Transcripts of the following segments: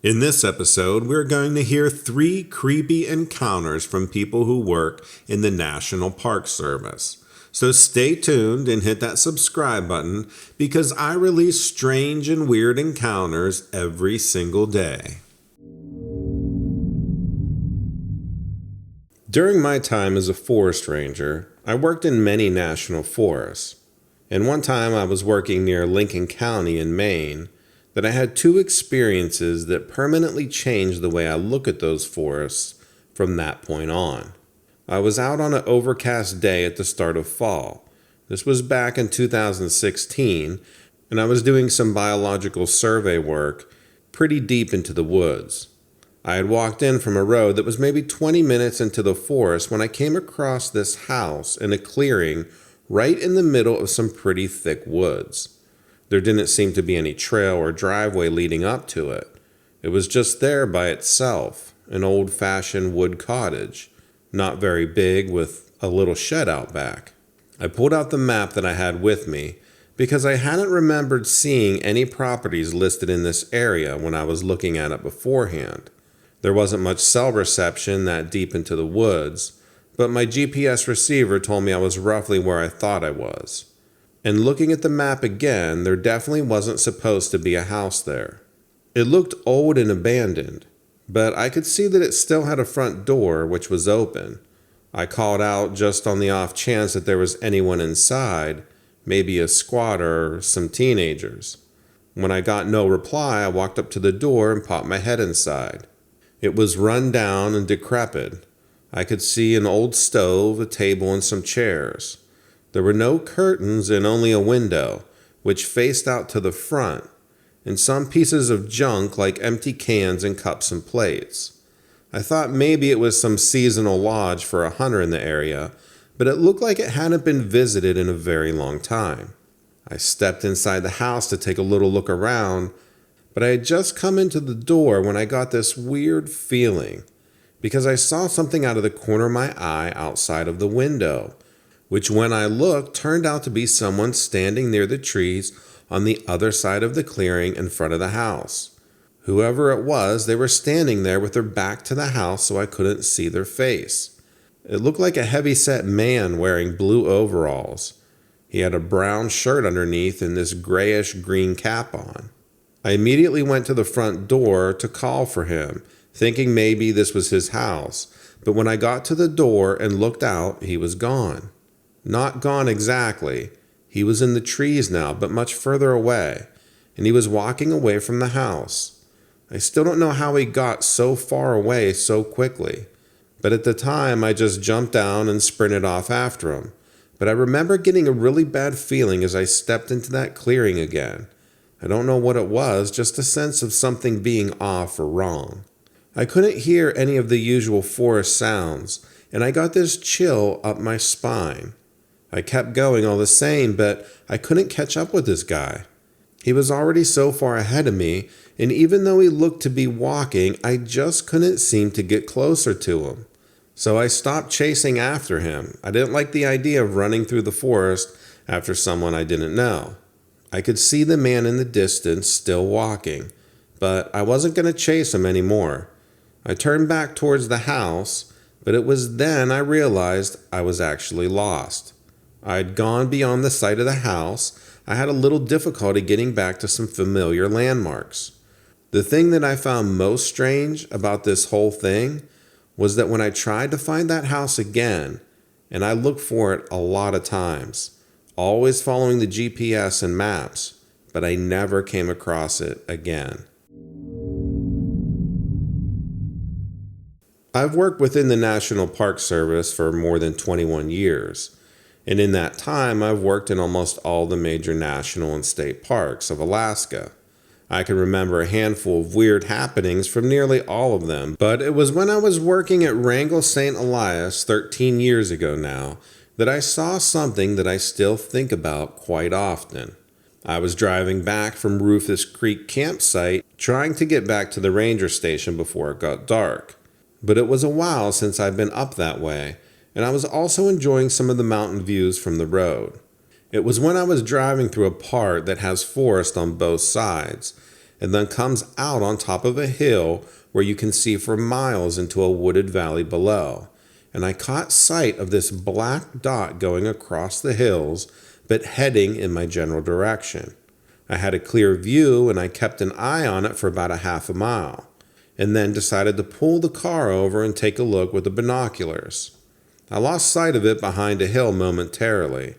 In this episode, we're going to hear 3 creepy encounters from people who work in the National Park Service. So stay tuned and hit that subscribe button because I release strange and weird encounters every single day. During my time as a forest ranger, I worked in many national forests. And one time I was working near Lincoln County in Maine that I had 2 experiences that permanently changed the way I look at those forests from that point on. I was out on an overcast day at the start of fall. This was back in 2016, and I was doing some biological survey work pretty deep into the woods. I had walked in from a road that was maybe 20 minutes into the forest when I came across this house in a clearing right in the middle of some pretty thick woods. There didn't seem to be any trail or driveway leading up to it. It was just there by itself, an old-fashioned wood cottage, not very big with a little shed out back. I pulled out the map that I had with me because I hadn't remembered seeing any properties listed in this area when I was looking at it beforehand. There wasn't much cell reception that deep into the woods, but my GPS receiver told me I was roughly where I thought I was. And looking at the map again, there definitely wasn't supposed to be a house there. It looked old and abandoned, but I could see that it still had a front door which was open. I called out just on the off chance that there was anyone inside, maybe a squatter or some teenagers. When I got no reply, I walked up to the door and popped my head inside. It was run down and decrepit. I could see an old stove, a table, and some chairs. There were no curtains and only a window, which faced out to the front, and some pieces of junk like empty cans and cups and plates. I thought maybe it was some seasonal lodge for a hunter in the area, but it looked like it hadn't been visited in a very long time. I stepped inside the house to take a little look around, but I had just come into the door when I got this weird feeling, because I saw something out of the corner of my eye outside of the window, which when I looked turned out to be someone standing near the trees on the other side of the clearing in front of the house. Whoever it was, they were standing there with their back to the house so I couldn't see their face. It looked like a heavy-set man wearing blue overalls. He had a brown shirt underneath and this grayish-green cap on. I immediately went to the front door to call for him, thinking maybe this was his house, but when I got to the door and looked out, he was gone. Not gone exactly. He was in the trees now, but much further away, and he was walking away from the house. I still don't know how he got so far away so quickly, but at the time I just jumped down and sprinted off after him. But I remember getting a really bad feeling as I stepped into that clearing again. I don't know what it was, just a sense of something being off or wrong. I couldn't hear any of the usual forest sounds, and I got this chill up my spine. I kept going all the same, but I couldn't catch up with this guy. He was already so far ahead of me, and even though he looked to be walking, I just couldn't seem to get closer to him. So I stopped chasing after him. I didn't like the idea of running through the forest after someone I didn't know. I could see the man in the distance still walking, but I wasn't going to chase him anymore. I turned back towards the house, but it was then I realized I was actually lost. I had gone beyond the site of the house. I had a little difficulty getting back to some familiar landmarks. The thing that I found most strange about this whole thing was that when I tried to find that house again, and I looked for it a lot of times, always following the GPS and maps, but I never came across it again. I've worked within the National Park Service for more than 21 years. And in that time, I've worked in almost all the major national and state parks of Alaska. I can remember a handful of weird happenings from nearly all of them, but it was when I was working at Wrangell St. Elias 13 years ago now that I saw something that I still think about quite often. I was driving back from Rufus Creek campsite, trying to get back to the ranger station before it got dark. But it was a while since I'd been up that way, and I was also enjoying some of the mountain views from the road. It was when I was driving through a part that has forest on both sides, and then comes out on top of a hill where you can see for miles into a wooded valley below. And I caught sight of this black dot going across the hills, but heading in my general direction. I had a clear view, and I kept an eye on it for about a half a mile, and then decided to pull the car over and take a look with the binoculars. I lost sight of it behind a hill momentarily,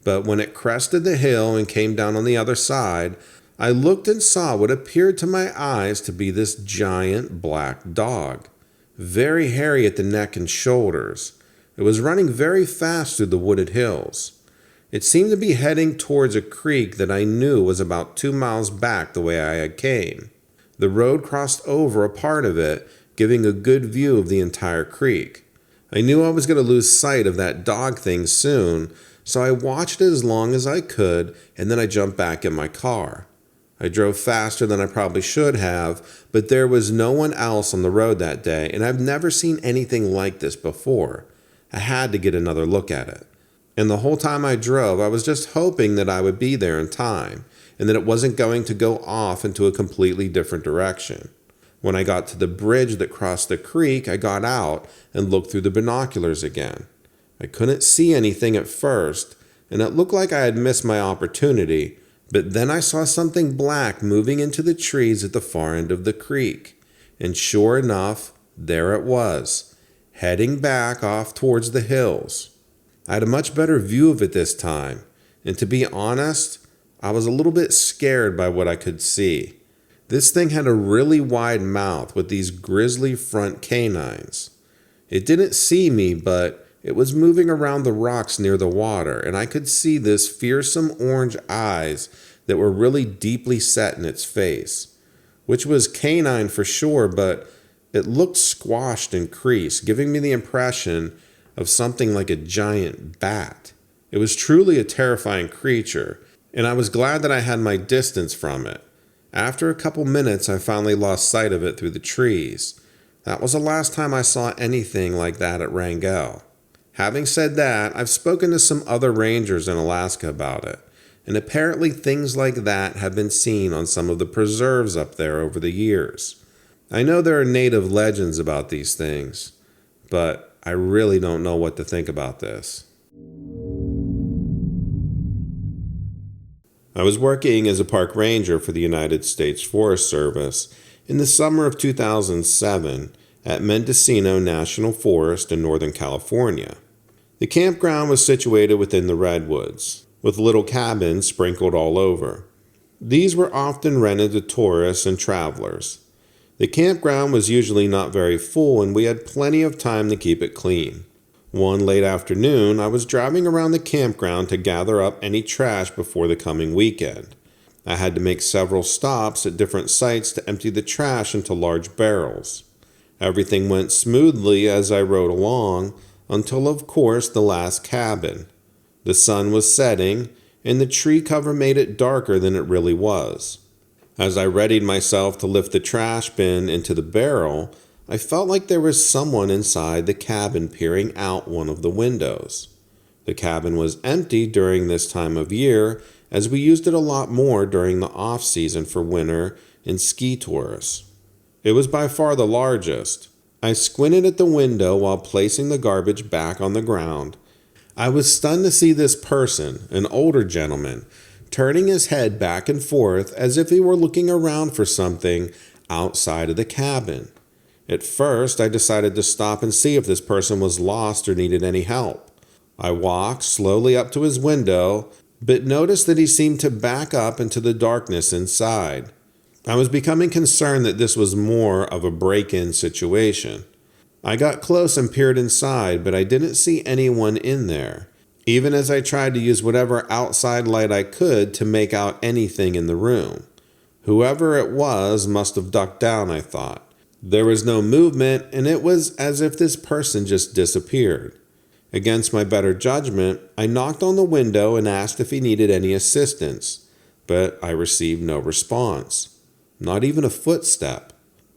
but when it crested the hill and came down on the other side, I looked and saw what appeared to my eyes to be this giant black dog, very hairy at the neck and shoulders. It was running very fast through the wooded hills. It seemed to be heading towards a creek that I knew was about 2 miles back the way I had came. The road crossed over a part of it, giving a good view of the entire creek. I knew I was going to lose sight of that dog thing soon, so I watched it as long as I could, and then I jumped back in my car. I drove faster than I probably should have, but there was no one else on the road that day, and I've never seen anything like this before. I had to get another look at it. And the whole time I drove, I was just hoping that I would be there in time, and that it wasn't going to go off into a completely different direction. When I got to the bridge that crossed the creek, I got out and looked through the binoculars again. I couldn't see anything at first, and it looked like I had missed my opportunity, but then I saw something black moving into the trees at the far end of the creek. And sure enough, there it was, heading back off towards the hills. I had a much better view of it this time, and to be honest, I was a little bit scared by what I could see. This thing had a really wide mouth with these grisly front canines. It didn't see me, but it was moving around the rocks near the water, and I could see this fearsome orange eyes that were really deeply set in its face, which was canine for sure, but it looked squashed and creased, giving me the impression of something like a giant bat. It was truly a terrifying creature, and I was glad that I had my distance from it. After a couple minutes, I finally lost sight of it through the trees. That was the last time I saw anything like that at Wrangell. Having said that, I've spoken to some other rangers in Alaska about it, and apparently things like that have been seen on some of the preserves up there over the years. I know there are native legends about these things, but I really don't know what to think about this. I was working as a park ranger for the United States Forest Service in the summer of 2007 at Mendocino National Forest in Northern California. The campground was situated within the redwoods, with little cabins sprinkled all over. These were often rented to tourists and travelers. The campground was usually not very full, and we had plenty of time to keep it clean. One late afternoon, I was driving around the campground to gather up any trash before the coming weekend. I had to make several stops at different sites to empty the trash into large barrels. Everything went smoothly as I rode along, until of course the last cabin. The sun was setting, and the tree cover made it darker than it really was. As I readied myself to lift the trash bin into the barrel, I felt like there was someone inside the cabin peering out one of the windows. The cabin was empty during this time of year, as we used it a lot more during the off-season for winter and ski tourists. It was by far the largest. I squinted at the window while placing the garbage back on the ground. I was stunned to see this person, an older gentleman, turning his head back and forth as if he were looking around for something outside of the cabin. At first, I decided to stop and see if this person was lost or needed any help. I walked slowly up to his window, but noticed that he seemed to back up into the darkness inside. I was becoming concerned that this was more of a break-in situation. I got close and peered inside, but I didn't see anyone in there, even as I tried to use whatever outside light I could to make out anything in the room. Whoever it was must have ducked down, I thought. There was no movement, and it was as if this person just disappeared. Against my better judgment, I knocked on the window and asked if he needed any assistance, but I received no response, not even a footstep.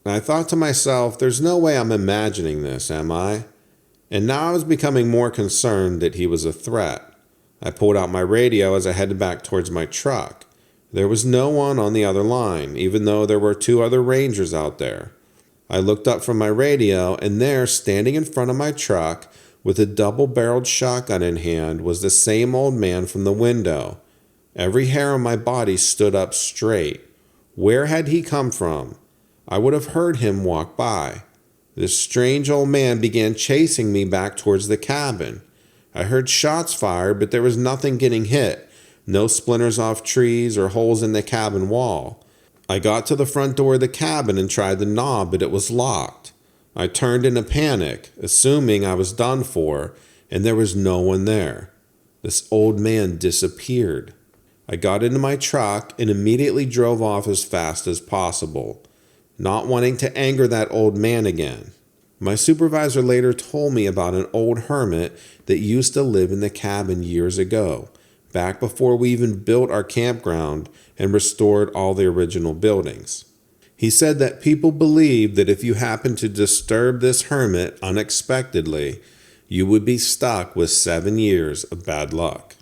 I thought to myself, there's no way I'm imagining this, am I? And now I was becoming more concerned that he was a threat. I pulled out my radio as I headed back towards my truck. There was no one on the other line, even though there were 2 other rangers out there. I looked up from my radio, and there, standing in front of my truck with a double-barreled shotgun in hand, was the same old man from the window. Every hair on my body stood up straight. Where had he come from? I would have heard him walk by. This strange old man began chasing me back towards the cabin. I heard shots fired, but there was nothing getting hit. No splinters off trees or holes in the cabin wall. I got to the front door of the cabin and tried the knob, but it was locked. I turned in a panic, assuming I was done for, and there was no one there. This old man disappeared. I got into my truck and immediately drove off as fast as possible, not wanting to anger that old man again. My supervisor later told me about an old hermit that used to live in the cabin years ago, back before we even built our campground and restored all the original buildings. He said that people believed that if you happened to disturb this hermit unexpectedly, you would be stuck with 7 years of bad luck.